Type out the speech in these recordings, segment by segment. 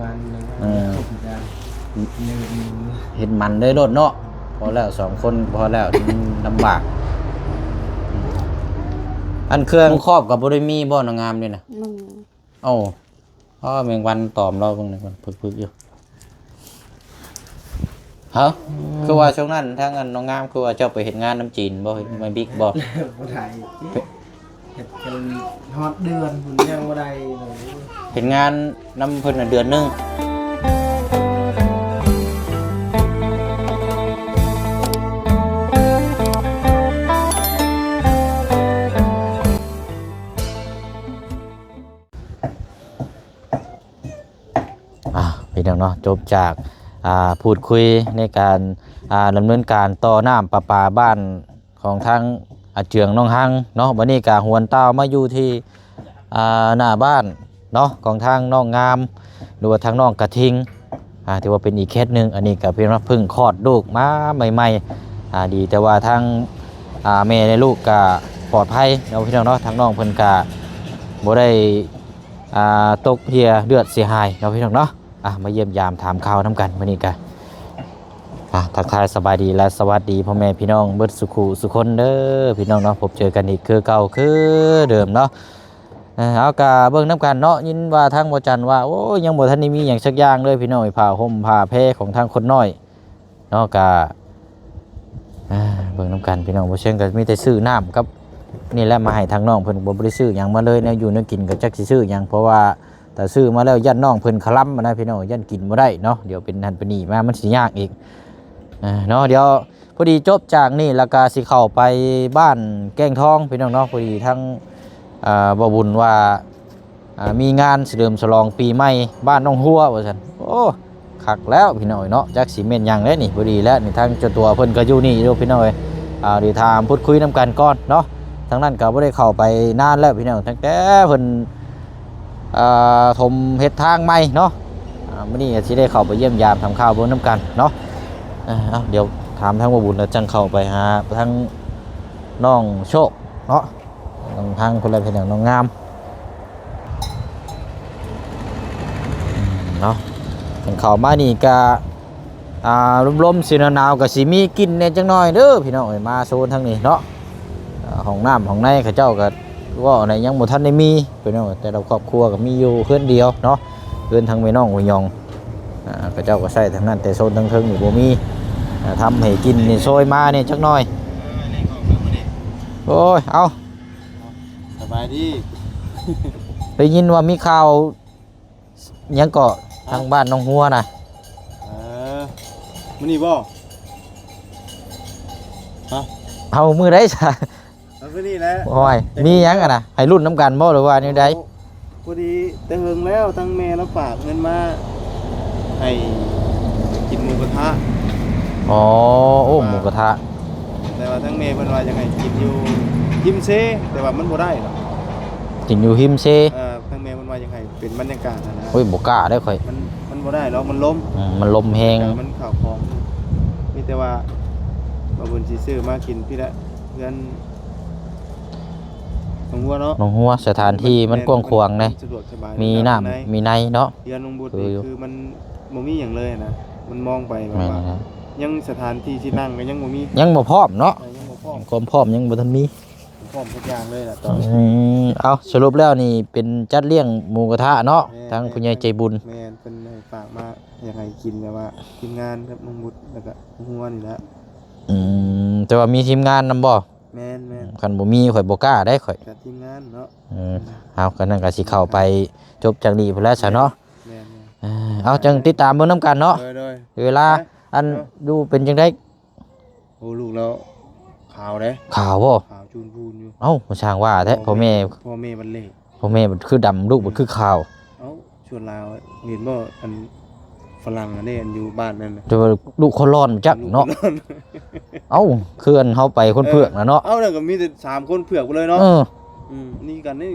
มันเห็นมันเลยโลดเนาะพอแล้ว2คนพอแล้วลำบากอันเครื่องครอบกับบ่ได้มีบ่นางงามนี่นะเอ้าเพราะแมงวันตอมเราเบิ่งนี่ก่อนพึกๆอยู่ฮะคือว่าช่วงนั้นทางอันน้องงามคือว่าเจ้าไปเฮ็ดงานน้ำจีนบ่ไม่บิ๊กบ่บ่ได้เฮ็ดกันฮอดเดือนพุ่นยังบ่ได้เลยเฮ็ดงานนำเพิ่นเดือนนึงพี่น้องเนาะจบจากพูดคุยในการดำเนินการต่อน้ำประปาบ้านของทางเจืองน้องหังเนาะวันนี้กะหวนเต้ามาอยู่ที่หน้าบ้านเนาะของทางน้องงามหรือว่าทางน้องกระทิงที่ว่าเป็นอีกเคสหนึ่งอันนี้ก็เป็นว่าพึ่งคลอดลูกมาใหม่ๆดีแต่ว่าทางแม่ในลูกก็ปลอดภัยเนาะพี่น้องเนาะทางน้องเพิ่นก็บ่ได้ตกเพียเลือดเสียหายเนาะพี่น้องเนาะมาเยี่ยมยามถามข่าวน้ำกันวันนี้กันทักทายสบายดีและสวัสดีพ่อแม่พี่น้องเบิดสุขุสุคนเด้อพี่น้องเนาะพบเจอกันอีกคือเก่าคือเดิมเนาะเอากะเบิ่งน้ำกันเนาะยินว่าทางบ่จันว่าโอ้ยังบ่ทันได้มีอย่างสักอย่างเลยพี่น้องผ้าห่มผ้าแพรของทางคนน้อยเนาะกะเบิ่งน้ำกันพี่น้องบ่เชิงก็มีแต่ซื้อน้ำกับนี่แหละมาให้ทางน้องเพิ่นบ่ได้ซื้อหยังมาเลยเนี่ยอยู่เนื้อกินก็จักสิซื้อหยังเพราะว่าแต่ซื้อมาแล้วยันน้องเพิ่นคล้ำมานะพี่น้องยันกินบ่ได้เนาะเดี๋ยวเป็นหันเป็นนี่มามันสิยากอีกเนาะเดี๋ยวพอดีจบจากนี่แล้วก็สิเข้าไปบ้านแก้งทองพี่น้องเนาะพอดีทั้งบ่บุญว่ามีงานเฉลิมฉลองปีใหม่บ้านน้องหัวว่าซั่นโอ้คักแล้วพี่น้องเนาะจักสิแม่นหยังแล้วนี่พอดีแล้วนี่ทางเจ้าตัวเพิ่นก็อยู่นี่อยู่พี่น้องเดี๋ยวถามพูดคุยนำกันก่อนเนาะทางนั้นก็บ่ได้เข้าไปนานแล้วพี่น้องตั้งแต่เพิ่นถมเฮ็ดทางใหม่เนาะมื้อนี้สิได้เข้าไปเยี่ยมยามทำข้าวเบิ่งนำกันเนาะเดี๋ยวถามทางบ่บุญแล้วจังเข้าไปหาทางน้องโชคเนาะทางคนละเพิ่นน้องงามเนาะเข้ามานี่ก็ลมๆสิหนาวๆก็สิมีกินแน่จังน้อยเด้อพี่น้องมาโซนทางนี้เนาะห้องน้ำห้องในเขาเจ้าก็ว่าในยังบ่ทันได้มีพี่น้องแต่เราครอบครัวก็มีอยู่เพื่อนเดียวเนาะเพื่อนทางแม่น้องหัวยองเขาเจ้าก็ใช้ทางนั้นแต่โซนทางเทิงนี่บ่มีทำให้กินนี่ซอยมานี่จักหน่อยโอ้ยเอาสบายดี ได้ยินว่ามีข่าวยังเกาะทางบ้านน้องหัวน่ะมื้อนี้บ่เอามือได้ซะมื้อนี้แหละโอ้ยมีหยังน่ะให้รุ่นน้ำกันบ่หรือว่าแนวใดพอดีแต่เฮิงแล้วทั้งแม่แล้วฝากเงินมาให้กินหมูกระทะอ๋อโอ้หมูกระทะแต่ว่าทั้งแม่เพิ่นว่ายังไงกินอยู่หิมเซแต่ว่ามันบ่ได้หรอกกินอยู่หิมเซทั้งแม่เพิ่นว่ายังไงเป็นบรรยากาศนะโอ้ยบ่กล้าได้ค่อยมันบ่ได้หรอกมันล้มมันลมแฮงมันข้าวของมีแต่ว่าบ่บุญสิซื้อมากินพี่ละเงินน้องหัวเนาะน้องหัวสถานที่มันกว้างขวางนะมีน้ำมีในเนาะเรือนน้องบุญนี่คือมันบ่มีหยังเลยนะมันมองไปแบบว่ายังสถานที่ที่นั่งก็ยังบ่มียังบ่พร้อมเนาะยังบ่พร้อมความพร้อมยังบ่ทันมีพร้อมทุกอย่างเลยล่ะตอนเอาสรุปแล้วนี่เป็นจัดเลี้ยงหมูกระทะเนาะทางผู้ใหญ่ใจบุญแม่นเพิ่นฝากมาอยากให้กินแบบว่าทีมงานครับน้องบุญแล้วก็หัวนี่แหละแต่ว่ามีทีมงานนำบ่แม่นคันบ่มีข่อยบ่กล้าได้ข่อยทีมงานเนาะเอากันนั่นก็สิเข้าไปจบจากนี้พุ่นแล้วซะเนาะเอาจังติดตามเบิ่งนำกันเนาะเวลาอันดูเป็นจังได๋โอ้ลูกแล้วขาวเด้ขาวบ่ขาวจูนพูนอยู่เอ้าบ่ช่างว่าแท้พ่อแม่มันเละพ่อแม่มันคือดำลูกมันคือขาวเอ้าชวนลาวเห็นบ่อันฝรั่งอันนี้อันอยู่บ้านนั่นน่ะแต่ว่าลูกคนร้อนจักเนาะเอ้าคืออันเฮาไปคนเผือกน่ะเนาะเอ้าแล้วก็มีแต่3คนเผือกเลยเนาะนี่กันนี่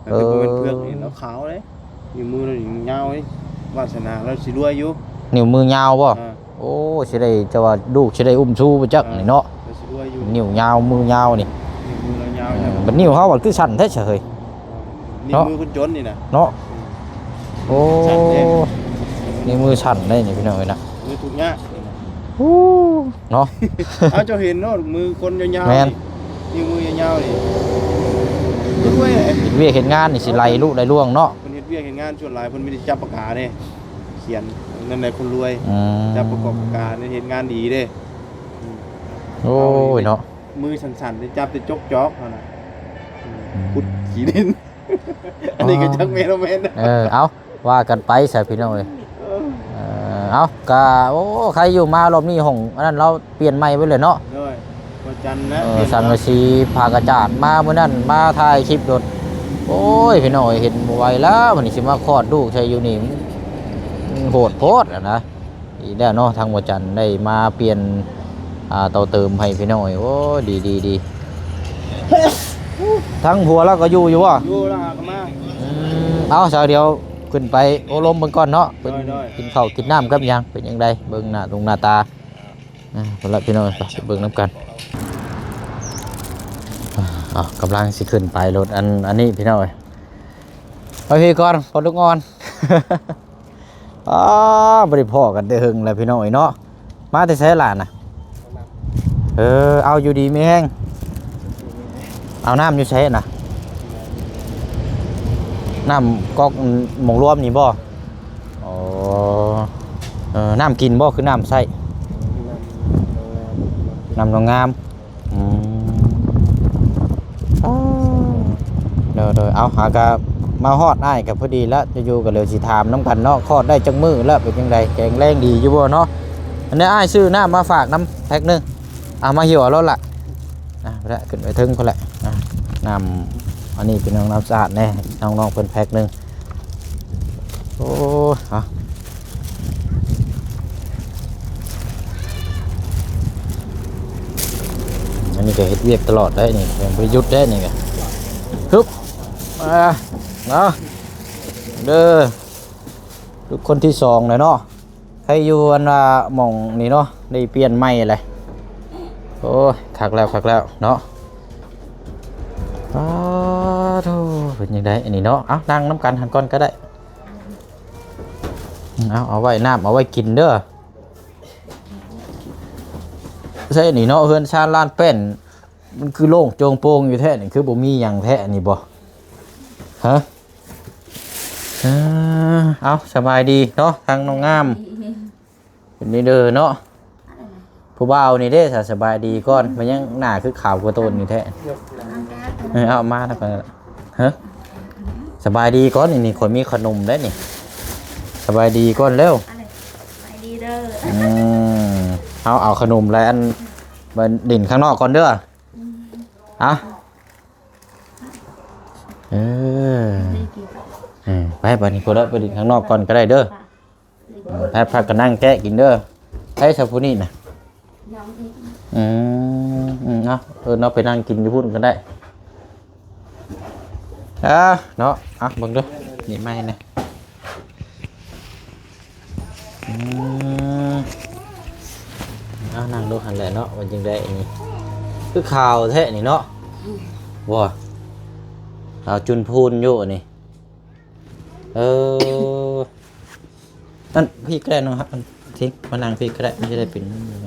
แต่บ่เป็นเผือกนี่แล้วขาวเด้นิ้วมือแล้วนี่ยาวเด้วาสนาแล้วสิรวยอยู่นิ้วมือยาวบ่โอ้สิได้จะว่าลูกสิได้อุ้มชูบ่จักนี่เนาะนิ้วยาวมือยาวนี่มือยาวบัดนิ้วเฮาว่าคือสั่นแท้เฉยนิ้วมือคนจนนี่น่ะเนาะ โอ้ สั่นเด้ นี่มือสั่นได้นี่พี่น้องเอ้ยนะ มือทุกยาก เนาะ เอาเจ้าเห็นเนาะมือคนยาว แม่น นี่มือยาวๆนี่ด้วยเลย เฮ็ดเวียกเฮ็ดงานนี่สิไล่ลุไล่ล่วงเนาะ คนเฮ็ดเวียกเฮ็ดงานส่วนหลายเพิ่นไม่ได้จับปากกาเด้เขียนนั่นแหละคนรวย อืม จับประกอบปากกาเนี่ยเฮ็ดงานดีเด้ โอ้ยเนาะ มือสั่นๆได้จับได้จกจอกเท่านั้น อืม ขุดขี้ดิน อันนี้ก็จักแม่นบ่แม่นนะ เอาว่ากันไปใส่พี่น้องเอ้ยเอาก็โอ้ใครอยู่มารอบนี้ห้องอันนั้นเราเปลี่ยนใหม่ไปเลยเนาะ ด้วยวันจันทร์นะ สังกะสีผ้ากระจาดมามื้อนั้นมาถ่ายคลิปโดดโอ้ยพี่น้อยเห็นบ่ไหวแล้วมันนี่สิมาคลอดลูกใช่อยู่นี่มันโหดโพดอะนะอีแล้วเนาะทางบ่จันทร์ได้มาเปลี่ยนเตาเติมให้พี่น้อยโอ้ดีทั้งผัวแล้วก็อยู่บ่ อยู่แล้วหากันมา เอาสาวเดียวขึ้นไปโอลมเบิ่งก่อนเนาะเพิ่น ได้ กินข้าวกินน้ำกับหยังเป็นจังไดเบิ่งหน้าตรงหน้าตาพุ่นละพี่น้อยไปเบิ่งนํกันกำลังสิขึ้นไปรถอันนี้พี่น้อยไปพี่ก่อนพอลูกอ่อน บ่ได้พ้อกันแต่หึงแล้วพี่น้อยเนาะมาแต่ไสหลานน่ะเอาอยู่ดีมีแห้งเอาน้ำอยู่ไสน่ะน้ำก๊อกหม่องรวมนี่บ่อ๋อน้ำกินบ่คือน้ำใส่น้ำนองงามเดี๋ยวเอาหากะมาฮอดอ้ายกับพอดีแล้วจะอยู่กับเลยสิถามน้ำกันเนาะคลอดได้จังมือแล้วเป็นยังไงแข็งแรงดีอยู่บ่เนาะอันนี้อ้ายซื้อน้ำมาฝากน้ำแพ็คนึงเอามาเหี่ยวแล้วล่ะไปละขึ้นไปถึงคนละน้ำอันนี้เป็นน้ำสะอาดแน่น้องๆเป็นแพ็คนึงโอ้อันนี้ก็เฮ็ดเวียกตลอดได้นี่เป็นประยุทธ์ได้นี่ก็ฮึบมาเนาะเด้อทุกคนที่สองเลยเนาะใครอยู่อันว่าหม่องนี่เนาะได้เปลี่ยนใหม่อะไรโอ้ยคักแล้วเนาะโธ่เป็นยังไงอันนี้เนาะเอานั่งน้ำกันหันก้อนก็ได้เอาไว้น้ำเอาไว้กินเด้อใช่นี่เนาะเฮือนชาล้านเป็นมันคือโล่งโจงโปงอยู่แท้นี่คือบ่มีหยังแท้นี่บ่ฮะเอาสบายดีเนาะทางน้องงามเป็นนี่เด้อเนาะผู้บ่าวนี่เด้สบายดีก่อนมันยังหน้าคือขาวกว่าต้นอยู่แท้เอามาแล้วกันฮะสบายดีก่อนนี่คนมีขนมได้นี่สบายดีก่อนเร็วสบายดีเด้อเอาขนมอะไรอันมันดิ่นข้างนอกก่อนเด้อไปบัดนี้พอแล้วไปดิ่นข้างนอกก่อนก็ได้เด้อแพทย์ก็นั่งแกะกินเด้อให้ชาวผู้นี่นะเราไปนั่งกินอยู่พุ่นก็ได้เนาะเบิ่งเด้อนี่ไม่นะนั่งดูหันแหละเนาะมันจึงได้อันนี้คือข่าวแท้นี่เนาะว้าข่าวจุนพูนอยู่นี่นั่นพี่ก็ได้เนาะครับทิ้งมานั่งพี่ก็ได้ไม่ใช่ได้เป็นนั่นเลย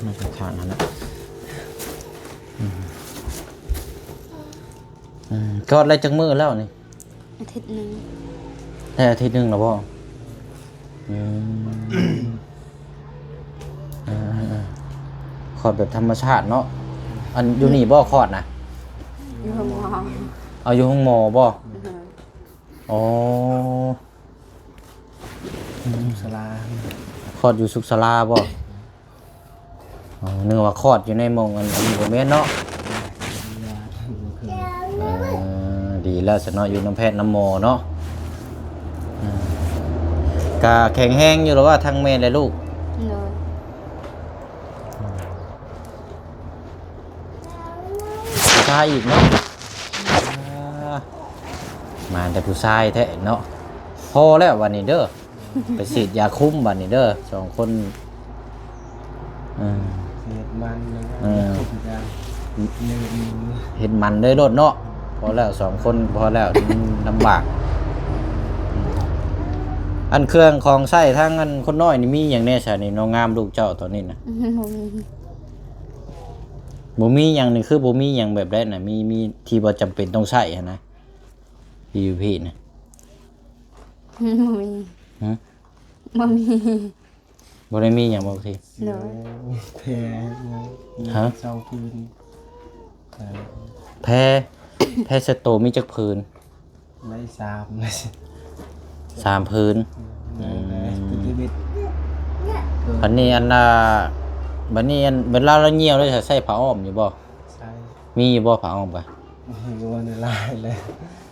นั่งข้างนั่นแหละกอดอะไรจังมือแล้วนี่อาทิตย์นึงได้อาทิตย์นึงแล้วบ่คอดแบบธรรมชาติเนาะอันอยู่นี่บ่คอดนะอยู่ห้องหมอเอาอยู่ห้องหมอบ่อ๋อศาลา คอดอยู่สุขศาลาบ่นึกว่าคอดอยู่ในหม่องอันบ่แม่นเนาะดีแล้วซะเนาะอยู่น้ำแพทย์น้ำหมอเนาะกะแข็งแรงอยู่หรือว่าทั้งแม่และลูกผู้ชายอีกเนาะมาแต่ผู้ชายแท้เนาะพอแล้ววันนี้เด้อไปฉีดยาคุ้มวันนี้เด้อ2คนเห็นมันได้รถเนาะพอแล้ว2คนพอแล้วลำบาก อันเครื่องของใช้ทั้งอันคนน้อยนี่มีหยังแน่ซะนี่น้องงามลูกเจ้าตอนนี้น่ะ บ่มี บ่มีหยังนี่คือบ่มีหยังแบบใดน่ะมีที่บ่จำเป็นต้องใช้หันนะพี่อยู่พี่น่ะ บ่มี หึ บ่มี บ่ได้มีหยังบ่สิ โดย แพ้เศร้าคืน แพ้แพ้สโตมีจักผืน ไม่สามเลย 3ผืน ติดบิด อันนี้อันน่ะบัดนี้อันเวลาเราเหี่ยวเลยใช้ผ้าอ้อมอยู่บ่ ใช่ มีอยู่บ่ผ้าอ้อมกะ วันลายเลย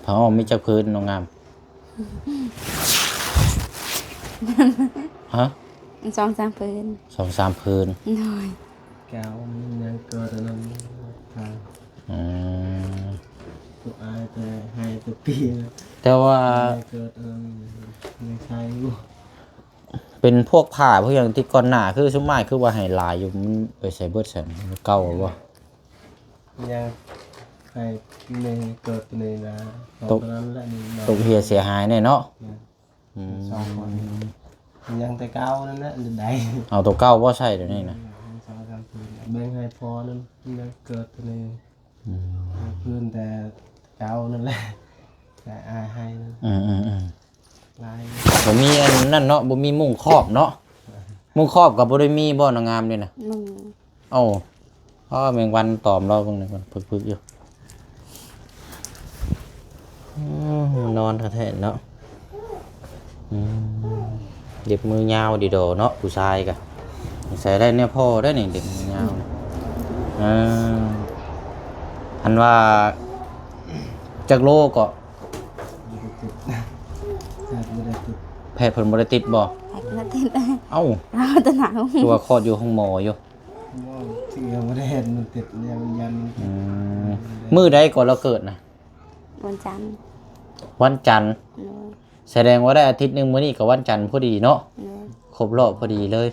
ผ้าอ้อมมีจักผืนน้องงามฮะ 2-3ปืน 2-3ผืน โดย แก้วยังเกิดนั้น อืม ตัวอายแต่ให้ตัวปี แต่ว่า เกิดไม่ใช่อยู่ เป็นพวกผ้าพวกอย่างที่ก่อนหน้าคือชุมไม้คือว่าให้ลายอยู่มันไปใส่เบิดใส่เก่าบ่ ยังให้ในเกิดในนะตกนั้นและนี่ ตกเหียเสียหายแน่เนาะอืม สองคนยังแต่เก้านั่นแหละได้ เอาตัวเก่าบ่ใช่เดี๋ยวนี้นะ สองสามพื้นแบ่งให้พอนั่นยังเกิดในพื้นแต่เก้านั่นแหละแต่อายให้นั่น ลาย บ่มีอันนั่นเนาะบ่มีมุ้งครอบเนาะมุ้งครอบก็บ่ได้มีบ่นางงามนี่น่ะ มึง เอ้าเพราะว่าแมงวันตอมเราเบิ่งนี่มันพึกๆอยู่นอนแท้ๆเนาะเด็กมือยาวดีโดเนาะผู้ชายก็ใส่ได้เนี่ยพ่อได้นี่เด็กมือยาวนี่อันว่าจักโลก็ ไม่ได้ติด แพทย์เพิ่นบ่ได้ติดบ่ แพ็กนาทีได้ เอ้า เราตะหนาว ตัวคลอดอยู่ห้องหมออยู่ ว่าที่ยังไม่ได้เห็นมันติดยังยัน มื้อใดก่อนเราเกิดนะ วันจันทร์ วันจันทร์ โดย แสดงว่าได้อาทิตย์หนึงมื้อนี้ก็วันจันทร์พอดีเนาะ โดย ครบรอบพอดีเลย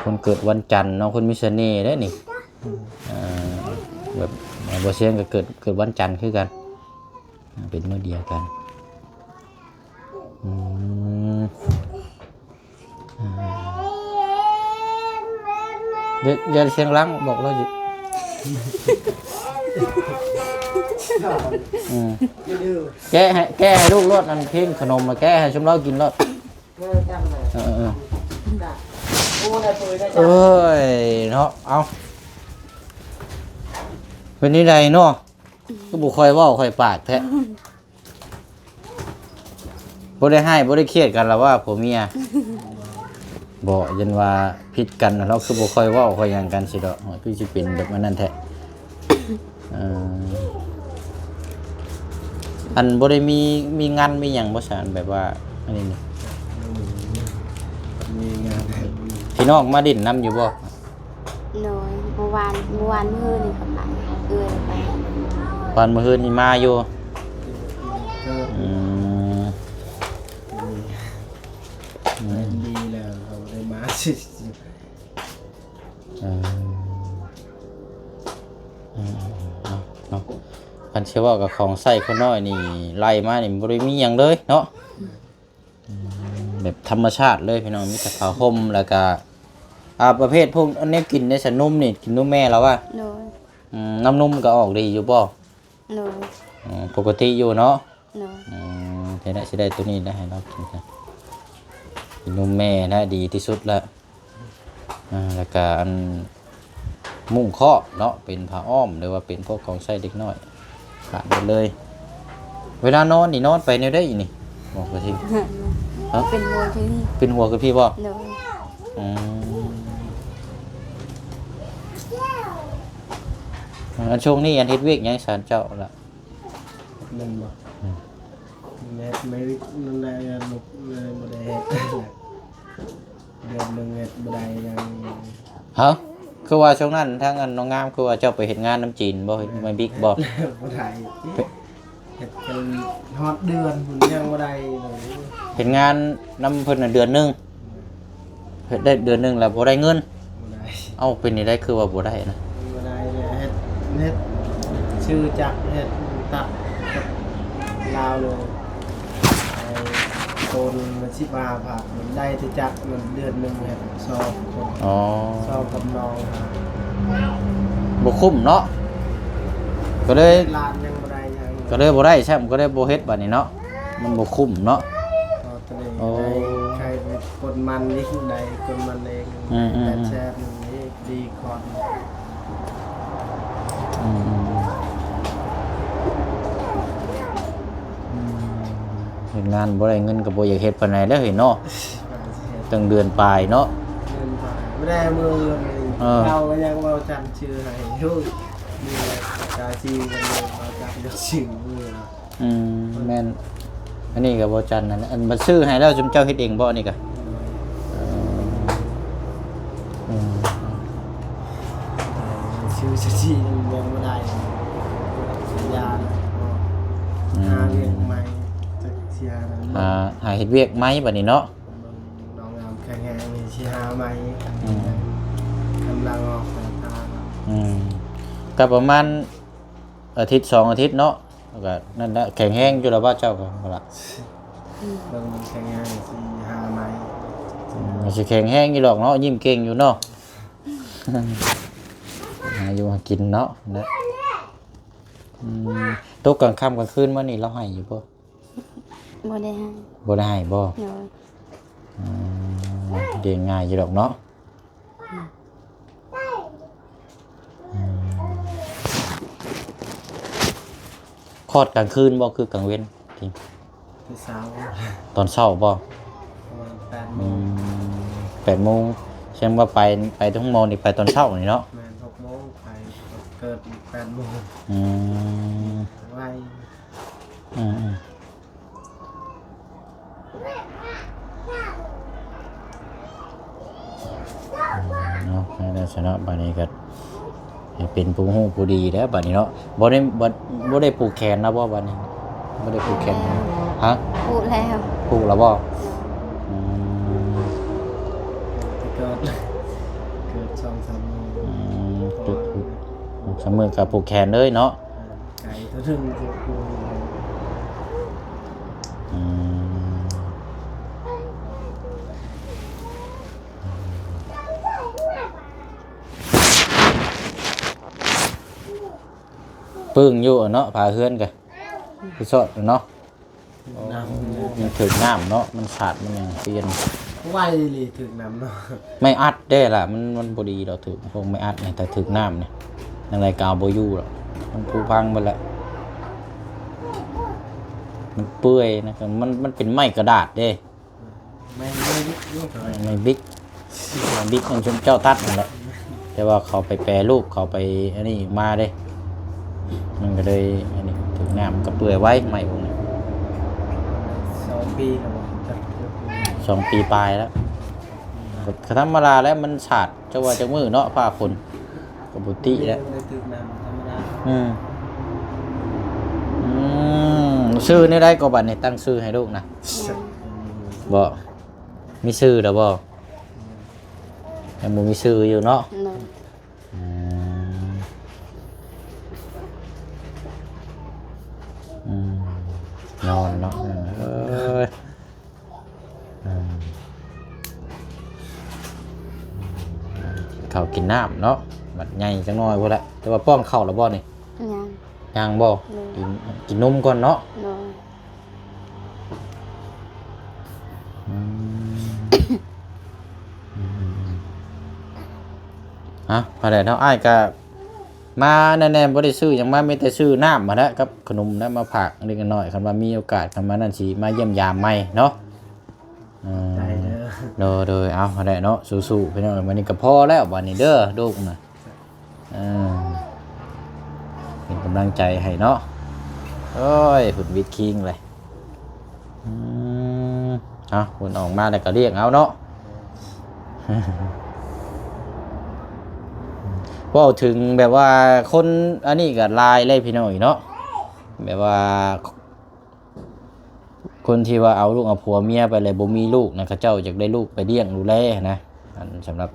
คนเกิดวันจันทร์เนาะคนมีเสน่ห์ได้นี่แบบบ่เสียงก็เกิดวันจันทร์คือกันเป็นมื้อเดียวกันเดี๋ยวเสียงลังบอกเราอยู่แก้ให้ลูกรสอันเพ่งขนมมาแก้ให้ชุมเรากินรสเอ้ยเนาะเอาเป็นนี่ใดเนาะก็บุคอยว่าคอยปากแท้บ่ได้ให้บ่ได้เครียดกันแล้วว่าผัวเมียบ่ยันว่าผิดกันเราคือบ่ค่อยเว้าค่อยหยังกันสิดอกคือสิเป็นแบบนั้นแท้อันบ่ได้มีงานมีหยังบ่ซะแบบว่าอันนี้นี่ มีงาน พี่น้องมาดินนํอยู่บ่ โดยเมื่อวานมื้อนี่ก็ไปเอื้อยไป วันมื้อคืนนี่มาอยู่ ก็ ดีแล้วเขาได้มาสิ เนาะคันเชื่อว่ากับของใส่คนน้อยนี่ไล่มานี่บ่ได้มีหยังเลยเนาะแบบธรรมชาติเลยพี่น้องมีแต่ผ้าห่มแล้วก็ประเภทพวกอันนี้กินในสนุ่มนี่กินนมแม่แล้วว่า โดย น้ำนมก็ออกดีอยู่บ่ โดย ปกติอยู่เนาะ โดย เห็นได้สิได้ตัวนี้ได้ให้เรากินกันกินนมแม่นะดีที่สุดแล้วแล้วก็อันมุ้งครอบเนาะเป็นผ้าอ้อมหรือว่าเป็นพวกของใช้เด็กน้อยขาดหมดเลย เวลานอนนี่นอนไปแนวได้อีนี่บอกไปที เป็นโมที่นี่ เป็นหัวคือพี่บ่ โดย อันช่วงนี้อันเฮ็ดเวียกหยังสารเจ้าล่ะ นั่นบ่แม่ไม่นั่นได้ลูกเลยบ่ได้เฮ็ดเดือนนึงเฮ็ดบ่ได้ยัง ฮะคือว่าช่วงนั้นทางอันน้องงามคือว่าเจ้าไปเฮ็ดงานน้ำจีนบ่ไม่บิ๊กบ่ บ่ได้เฮ็ดกันฮอดเดือนพุ่นยังบ่ได้เลย เฮ็ดงานนำเพิ่นน่ะเดือนหนึงเฮ็ดได้เดือนหนึงแล้วบ่ได้เงิน บ่ได้ เอ้าเป็นนี่ได้คือว่าบ่ได้นะ บ่ได้เลยเฮ็ดชื่อจักเฮ็ดตัด ลาวเลยไอ้โซนมันชิบาผักมันได้ที่จักมันเดือนหนึงเนี่ยสอบคน อ๋อ สอบกับน้อง บ่คุ้มเนาะก็เลย ลานยังบ่ได้ยัง ก็เลยบ่ได้ใช่มันก็ได้บ่เฮ็ดบัดนี้เนาะมันบ่คุ้มเนาะ ต่อตัวเอง โอ้ ได้ใครเป็นคนมันนี่ได้คนมันเอง อืม แต่แชร์มันนี่ดีคอน อืมเฮ็ดงานบ่ได้เงินก็บ่อยากเฮ็ดปานใดแล้วเห็นเนาะตั้งเดือนปลายเนาะ เงินไปไม่ได้มือเลย เออ เราก็ยังเราจำชื่อให้ลูกมีกาจีกันเลยเราจำยศชื่อมือเรา แม่นอันนี้ก็บ่จันนั่นอันมันซื้อให้แล้วจุมเจ้าเฮ็ดเองบ่นี่ก็อืม ชื่อจียังไม่ได้สัญญาณหาเรื่องใหม่จากเชียร์นั้น หาเฮ็ดเวียกไหมบัดนี้เนาะ น้องงามแข็งแรงมีชีหาใหม่กำลังออกแต่ทาง ก็ประมาณอาทิตย์2อาทิตย์เนาะแล้วก็นั่นแหละแข็งแรงอยู่แล้วว่าเจ้าก็บ่ล่ะ เบิ่งแข็งแรงชีหาใหม่ สิแข็งแรงอยู่ดอกเนาะยิ้มเก่งอยู่เนาะ หาอยู่หากินเนาะเด้อตกกลางค่ำกลางคืนมื้อนี้เราให้อยู่บ่ บ่ได้ให้ บ่ได้ให้บ่ โดย เรียนง่ายอยู่ดอกเนาะคลอดกลางคืนบ่คือกลางเว้นจริง ที่สาว ตอนเช้าบ่ ประมาณ8 โมง 8 โมงแสดงว่าไปทั้งโมงนี่ไปตอนเช้านี่เนาะ แม่น6 โมงไปเกิด8 โมง อืม ไว้ อืมเนาะได้ชนะบัดนี้ก็ให้เป็นผู้ฮู้ผู้ดีแล้วบัดนี้เนาะบ่ได้ผูกแขนนะบ่บัดนี้บ่ได้ผูกแขนฮะ พูดแล้ว ผูกแล้วบ่อืม เกิด2-3 โมง ผูกสมือกับผูกแขนเลยเนาะ ไก่ตัวถึงจะกู อืมปึ้งอยู่เนาะพาเฮือนกันพี่สดเนาะ น้ำ มันถึงน้ำเนาะมันสาดมันยังเปลี่ยน ไวเลยถึงน้ำเนาะ ไม่อัดได้ล่ะมันบ่ดีดอกถึงคงไม่อัดเนี่ยแต่ถึงน้ำเนี่ยอะไรกาวบ่อยู่หรอกมันผุพังไปแล้วมันเปื่อยนะครับมันเป็นไม้กระดาษเด้ ไม่ยุ่งเท่าไหร่ ไม่บิ๊กมันชมเจ้าตัดนั่นแหละแต่ว่าเขาไปแปรรูปเขาไปอันนี้มาเด้มันก็เลยอันนี้ถึงน้ำก็เปื่อยไว้ไม้พวกนี้ 2 ปีแล้วจะ 2 ปีปลายแล้วก็ธรรมดาแล้วมันสาดเจ้าว่าเจ้ามือเนาะผ้าคนกับบุติแล้ว ได้ถึงน้ำธรรมดา ชื่อนี่ได้ก็บัดนี่ตั้งชื่อให้ลูกนะบ่มีชื่อแล้วบ่ยังบ่มีชื่ออยู่เนาะ โดย นอนเนาะข้าวกินน้ำเนาะบัดใหญ่จังน้อยพุ่นแหละแต่ว่าป้อนข้าวแล้วบ่นี่ ยัง ยังบ่กินนมก่อนเนาะ โดย พอได้เนาะอ้ายก็มาแน่ๆบ่ได้ซื้อหยังมามีแต่ซื้อน้ำมาแล้วกับขนมแล้วมาฝากเล็กน้อยคันว่ามีโอกาสคันมานั่นสิมาเยี่ยมยามใหม่เนาะ ใจเด้อ โดยเอาพอได้เนาะสู้ๆพี่น้องวันนี้ก็พอแล้ววันนี้เด้อลูกน่ะเป็นกำลังใจให้เนาะโอ้ยฝุ่นวิดคิงเลยเอาฝุ่นออกมาแล้วก็เรียกเอาเนาะ พอถึงแบบว่าคนอันนี้ก็ลายเลยพี่น้อยเนาะแบบว่าคนที่ว่าเอาลูกเอาผัวเมียไปเลยบ่มีลูกนะเขาเจ้าอยากได้ลูกไปเลี้ยงดูแลนะอันสำหรับ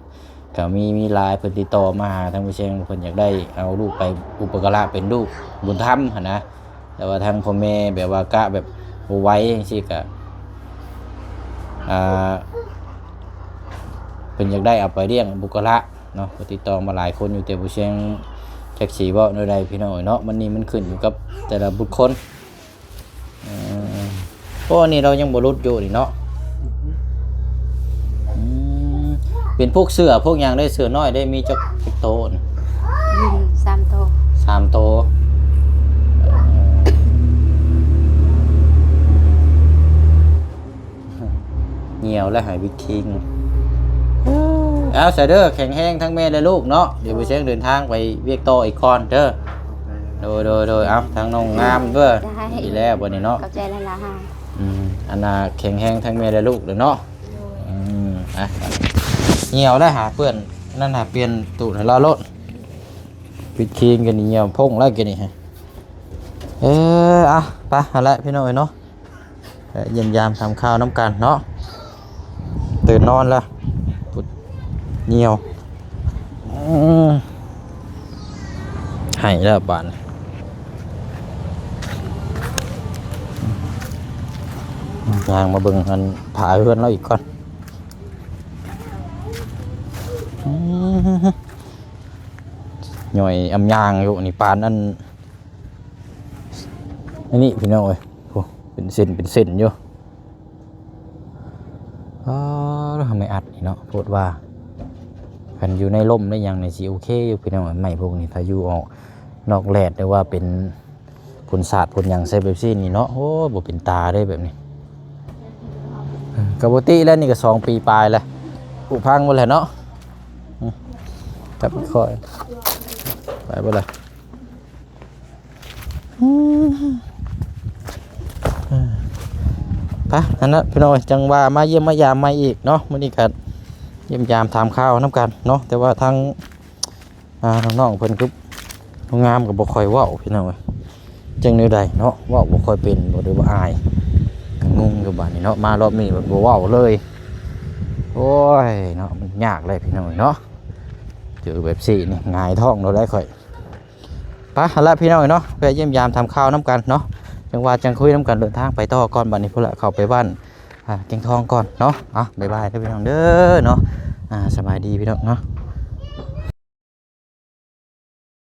ก็มีลายเพิ่นติดต่อมาหาทางผู้เชี่ยวเพิ่นอยากได้เอาลูกไปอุปการะเป็นลูกบุญธรรมหั่นนะ แต่ว่าทางพ่อแม่แบบว่ากะแบบบ่ไหว้จังซี่ก็เพิ่นอยากได้เอาไปเลี้ยงบุคละเนาะก็ติดต่อมาหลายคนอยู่แต่บ่เชียงจักสิเว้าแนวใดพี่น้องเนาะมันนี่มันขึ้นอยู่กับแต่ละบุคคลเพราะนี่เรายังบ่รุดอยู่นี่เนาะเป็นพวกเสื้อพวกหยังได้เสื้อน้อยได้มีจักโตน 3 โต 3 โตเหี่ยวและหายวิกคิงเอาใส่เด้อแข็งแห้งทั้งแม่และลูกเนาะเดี๋ยวไปเช็คเดินทางไปเวียกโตอีกคอนเด้อโดยเอาทางน้องงามเด้อดีแล้ววันนี้เนาะ เข้าใจแล้วล่ะฮะ อันน่ะแข็งแห้งทั้งแม่และลูกเลยเนาะอ่ะเหี่ยวแล้วหาเปื้อนนั่นหาเปลี่ยนตูดให้เราลดวิกคิงกันนี่เหี่ยวพงแล้วกันนี่ฮะไปเอาละพี่น้อยเนาะเยี่ยมยามทำข้าวน้ำกันเนาะตื่นนอนแล้วเหี่ยวให้แล้วบานทางมาเบิ่งกันผ่าเพื่อนเราอีกก่อนหน่อยอำยางอยู่นี่ปานอันนี้พี่น้องเอ้ยเป็นเส้นอยู่ทำไมอัดนี่เนาะพูดว่ากันอยู่ในร่มได้ยังในสีโอเคอยู่พี่น้องใหม่พวกนี้พายุออกนอกแดดได้ว่าเป็นผลศาสตร์ผลอย่างเซฟเบปซี่นี่เนาะโอ้บ่เป็นตาได้แบบนี้กระโบตี้แล้วนี่ก็2 ปีปลายแล้วผูพังหมดแล้วเนาะจับค่อยไปบ่เลยไปนั่นนะพี่น้อยจังว่ามาเยี่ยมมายามมาอีกเนาะมื้อนี้ก็เยี่ยมยามถามข้าวน้ำกันเนาะแต่ว่าทางน้องๆเพิ่นคือผู้งามก็บ่ค่อยเว้าพี่น้องเอ้ยจังแนวใดเนาะเว้าบ่ค่อยเป็นบ่ได้ว่าอายก็งงอยู่บัดนี้เนาะมารอบนี้บ่เว้าเลยโอ้ยเนาะมันยากเลยพี่น้องเนาะเจอแบบซี่นี่หงายท้องเราได้ค่อยไปเอาละพี่น้องเนาะไปเยี่ยมยามทำข้าวน้ำกันเนาะจังว่าจังคุยน้ำกันเดินทางไปต่อก่อนบัดนี้พุ่นละเข้าไปบ้านเก่งทองก่อนเนาะบ๊ายบายพี่น้องเด้อเนาะสบายดีพี่น้องเนาะ